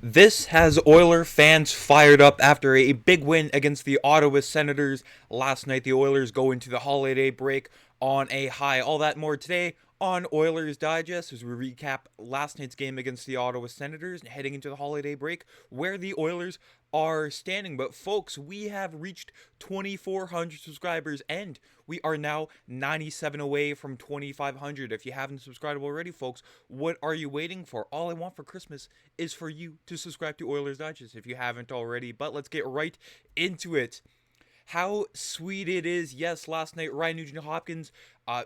This has Oiler fans fired up after a big win against the Ottawa Senators last night. The Oilers go into the holiday break on a high. All that more today on Oilers Digest as we recap last night's game against the Ottawa Senators and heading into the holiday break where the Oilers are standing. But folks, we have reached 2,400 subscribers and we are now 97 away from 2,500. If you haven't subscribed already, folks, what are you waiting for? All I want for Christmas is for you to subscribe to Oilers Digest if you haven't already. But let's get right into it. How sweet it is. Yes, last night Ryan Nugent-Hopkins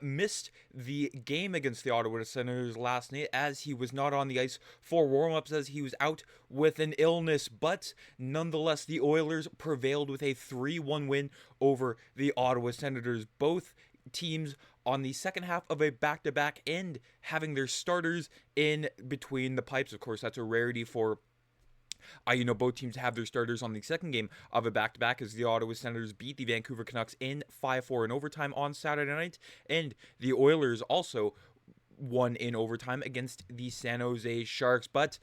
missed the game against the Ottawa Senators last night as he was not on the ice for warm-ups as he was out with an illness. But nonetheless, the Oilers prevailed with a 3-1 win over the Ottawa Senators. Both teams on the second half of a back-to-back and having their starters in between the pipes. Of course, that's a rarity for both teams have their starters on the second game of a back-to-back as the Ottawa Senators beat the Vancouver Canucks in 5-4 in overtime on Saturday night, and the Oilers also won in overtime against the San Jose Sharks. But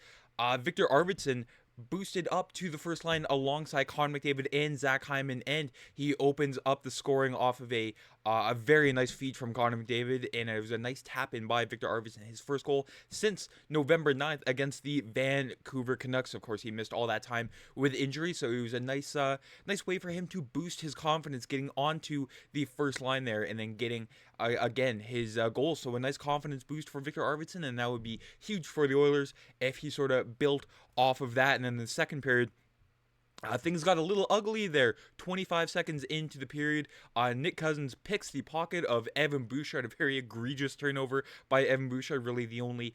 Victor Arvidsson boosted up to the first line alongside Connor McDavid and Zach Hyman, and he opens up the scoring off of a very nice feed from Connor McDavid, and it was a nice tap in by Victor Arvidsson, his first goal since November 9th against the Vancouver Canucks. Of course, he missed all that time with injury, so it was a nice way for him to boost his confidence getting onto the first line there, and then getting again his goal. So a nice confidence boost for Victor Arvidsson, and that would be huge for the Oilers if he sort of built off of that. And then the second period, things got a little ugly there. 25 seconds into the period, Nick Cousins picks the pocket of Evan Bouchard. A very egregious turnover by Evan Bouchard. Really the only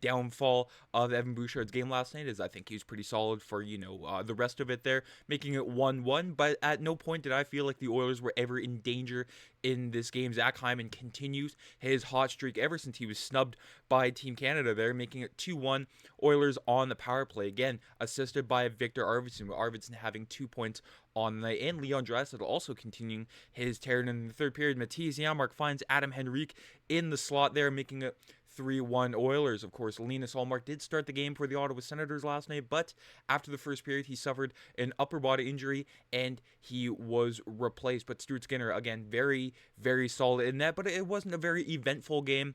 downfall of Evan Bouchard's game last night is I think he was pretty solid for, the rest of it there, making it 1-1. But at no point did I feel like the Oilers were ever in danger in this game. Zach Hyman continues his hot streak ever since he was snubbed by Team Canada there, making it 2-1 Oilers on the power play. Again, assisted by Victor Arvidsson, with Arvidsson having 2 points on the night, and Leon Draisaitl also continuing his tear. And in the third period, Mattias Janmark finds Adam Henrique in the slot there, making it 3-1 Oilers. Of course, Linus Ullmark did start the game for the Ottawa Senators last night, but after the first period, he suffered an upper body injury and he was replaced. But Stuart Skinner, again, very, very solid in that, but it wasn't a very eventful game.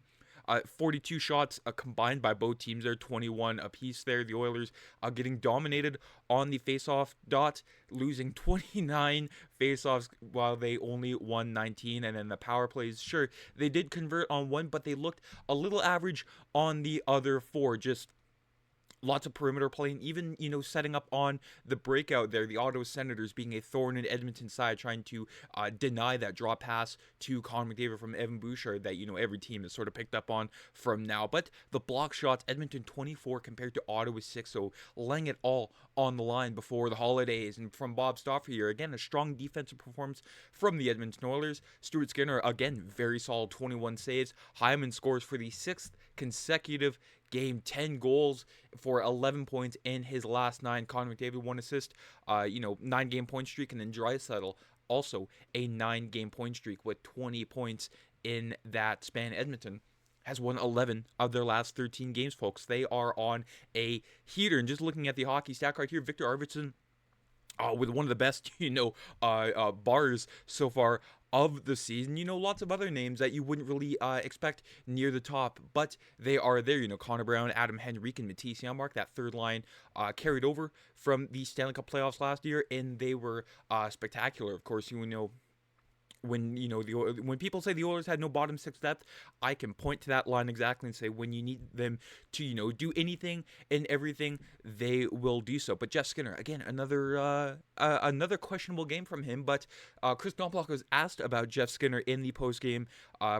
42 shots combined by both teams there, 21 apiece there. The Oilers getting dominated on the faceoff dot, losing 29 faceoffs while they only won 19. And then the power plays, sure, they did convert on one, but they looked a little average on the other four. Just lots of perimeter play, and even, setting up on the breakout there, the Ottawa Senators being a thorn in Edmonton's side, trying to deny that draw pass to Connor McDavid from Evan Bouchard that, every team has sort of picked up on from now. But the block shots, Edmonton 24 compared to Ottawa 6, so laying it all on the line before the holidays. And from Bob Stauffer here, again, a strong defensive performance from the Edmonton Oilers. Stuart Skinner, again, very solid, 21 saves. Hyman scores for the 6th consecutive game, 10 goals for 11 points in his last 9. Connor McDavid, 1 assist, 9-game point streak, and then Draisaitl also a 9-game point streak with 20 points in that span. Edmonton has won 11 of their last 13 games, folks. They are on a heater. And just looking at the hockey stat card here, Victor Arvidsson with one of the best, bars so far of the season. Lots of other names that you wouldn't really expect near the top, but they are there. Connor Brown, Adam Henrique, and Mattias Janmark. That third line carried over from the Stanley Cup playoffs last year, and they were spectacular. Of course, when people say the Oilers had no bottom six depth, I can point to that line exactly and say when you need them to do anything and everything, they will do so. But Jeff Skinner, again, another questionable game from him. But Kris Knoblauch was asked about Jeff Skinner in the post game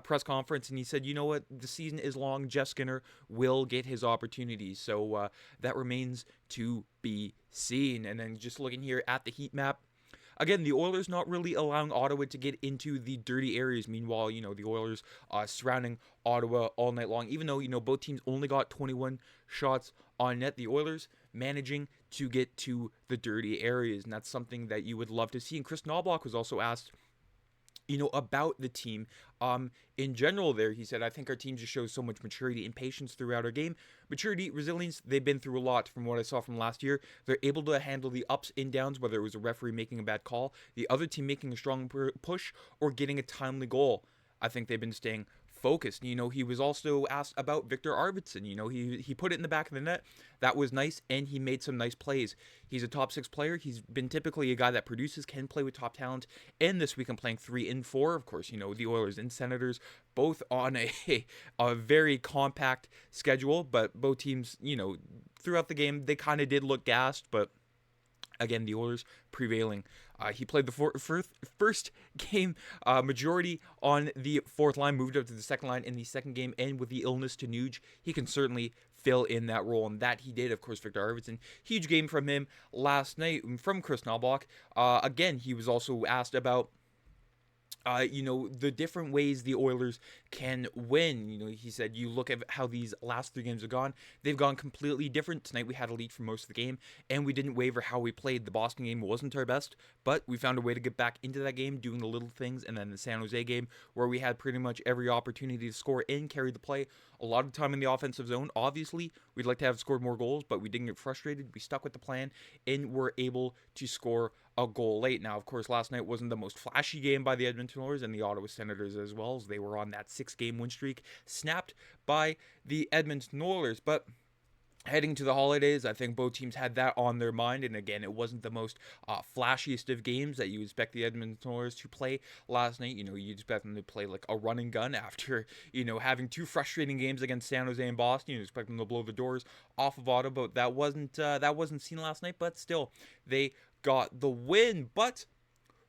press conference, and he said, "You know what? The season is long. Jeff Skinner will get his opportunities." So that remains to be seen. And then just looking here at the heat map. Again, the Oilers not really allowing Ottawa to get into the dirty areas. Meanwhile, the Oilers surrounding Ottawa all night long. Even though, both teams only got 21 shots on net, the Oilers managing to get to the dirty areas. And that's something that you would love to see. And Kris Knoblauch was also asked about the team. In general, there, he said, I think our team just shows so much maturity and patience throughout our game. Maturity, resilience, they've been through a lot from what I saw from last year. They're able to handle the ups and downs, whether it was a referee making a bad call, the other team making a strong push, or getting a timely goal. I think they've been staying focused. He was also asked about Victor Arvidsson. He put it in the back of the net. That was nice, and he made some nice plays. He's a top six player. He's been typically a guy that produces, can play with top talent. And this week I'm playing 3 and 4. Of course, the Oilers and Senators both on a very compact schedule, but both teams, throughout the game, they kind of did look gassed, but again, the Oilers prevailing. He played the first game majority on the fourth line, moved up to the second line in the second game, and with the illness to Nuge, he can certainly fill in that role, and that he did. Of course, Victor Arvidsson, huge game from him last night from Kris Knoblauch. Again, he was also asked about the different ways the Oilers can win. He said, you look at how these last 3 games have gone. They've gone completely different. Tonight we had a lead for most of the game, and we didn't waver how we played. The Boston game wasn't our best, but we found a way to get back into that game, doing the little things. And then the San Jose game, where we had pretty much every opportunity to score and carry the play. A lot of time in the offensive zone. Obviously, we'd like to have scored more goals, but we didn't get frustrated. We stuck with the plan, and were able to score a goal late. Now, of course, last night wasn't the most flashy game by the Edmonton Oilers and the Ottawa Senators as well, as they were on that 6-game win streak snapped by the Edmonton Oilers. But heading to the holidays, I think both teams had that on their mind. And again, it wasn't the most flashiest of games that you expect the Edmonton Oilers to play last night. You expect them to play like a run and gun after, having 2 frustrating games against San Jose and Boston. You expect them to blow the doors off of Ottawa, but that wasn't seen last night. But still, they got the win. But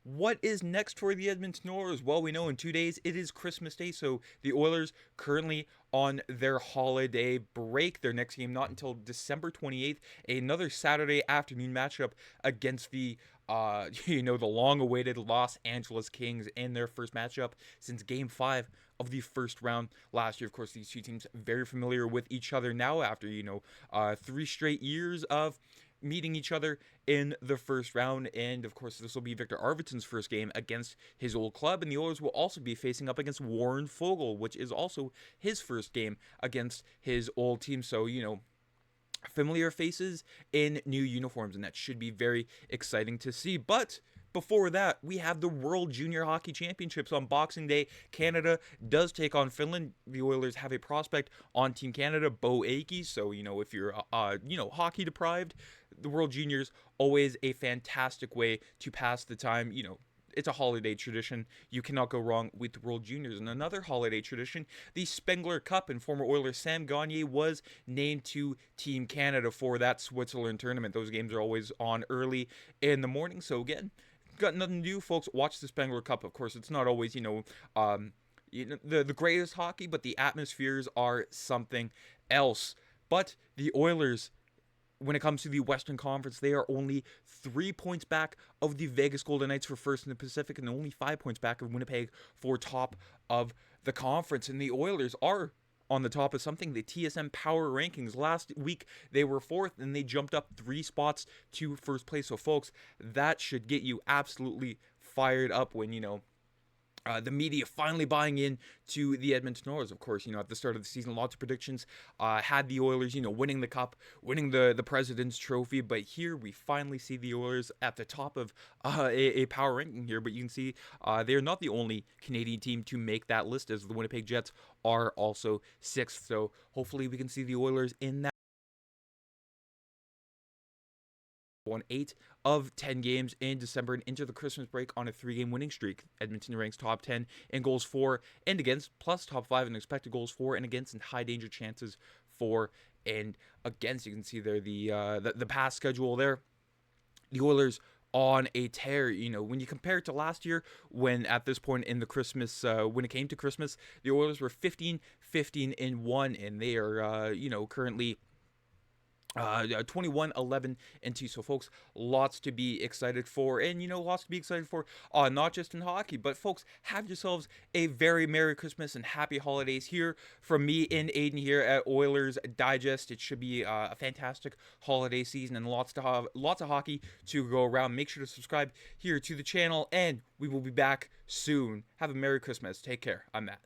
what is next for the Edmonton Oilers? Well, we know in 2 days it is Christmas Day, so the Oilers currently on their holiday break. Their next game not until December 28th, another Saturday afternoon matchup against the the long-awaited Los Angeles Kings in their first matchup since Game 5 of the first round last year. Of course, these two teams very familiar with each other now after 3 straight years of meeting each other in the first round. And of course, this will be Victor Arvidsson's first game against his old club, and the Oilers will also be facing up against Warren Foegele, which is also his first game against his old team. So familiar faces in new uniforms, and that should be very exciting to see. But before that, we have the World Junior Hockey Championships on Boxing Day. Canada does take on Finland. The Oilers have a prospect on Team Canada, Bo Akey. So, if you're, hockey deprived, the World Juniors, always a fantastic way to pass the time. It's a holiday tradition. You cannot go wrong with the World Juniors. And another holiday tradition, the Spengler Cup, and former Oiler Sam Gagner was named to Team Canada for that Switzerland tournament. Those games are always on early in the morning. So again, got nothing to do, folks. Watch the Spengler Cup. Of course, it's not always, the greatest hockey, but the atmospheres are something else. But the Oilers, when it comes to the Western Conference, they are only 3 points back of the Vegas Golden Knights for first in the Pacific, and only 5 points back of Winnipeg for top of the conference. And the Oilers are on the top of something, the TSN Power Rankings. Last week, they were 4th, and they jumped up 3 spots to first place. So, folks, that should get you absolutely fired up when, the media finally buying in to the Edmonton Oilers. Of course, at the start of the season, lots of predictions had the Oilers, winning the Cup, winning the President's Trophy. But here we finally see the Oilers at the top of a power ranking here. But you can see they're not the only Canadian team to make that list, as the Winnipeg Jets are also 6th. So hopefully we can see the Oilers in that. Won 8 of 10 games in December and into the Christmas break on a 3-game winning streak. Edmonton ranks top 10 in goals for and against, plus top 5 in expected goals for and against, and high danger chances for and against. You can see there the past schedule there. The Oilers on a tear. When you compare it to last year, when at this point in the Christmas, when it came to Christmas, the Oilers were 15-15-1, and they are currently 21 11 and 2. So folks, lots to be excited for, and lots to be excited for, not just in hockey, but folks, have yourselves a very merry Christmas and happy holidays here from me and Aiden here at Oilers Digest. It should be a fantastic holiday season and lots of hockey to go around. Make sure to subscribe here to the channel, and we will be back soon. Have a merry Christmas. Take care. I'm Matt.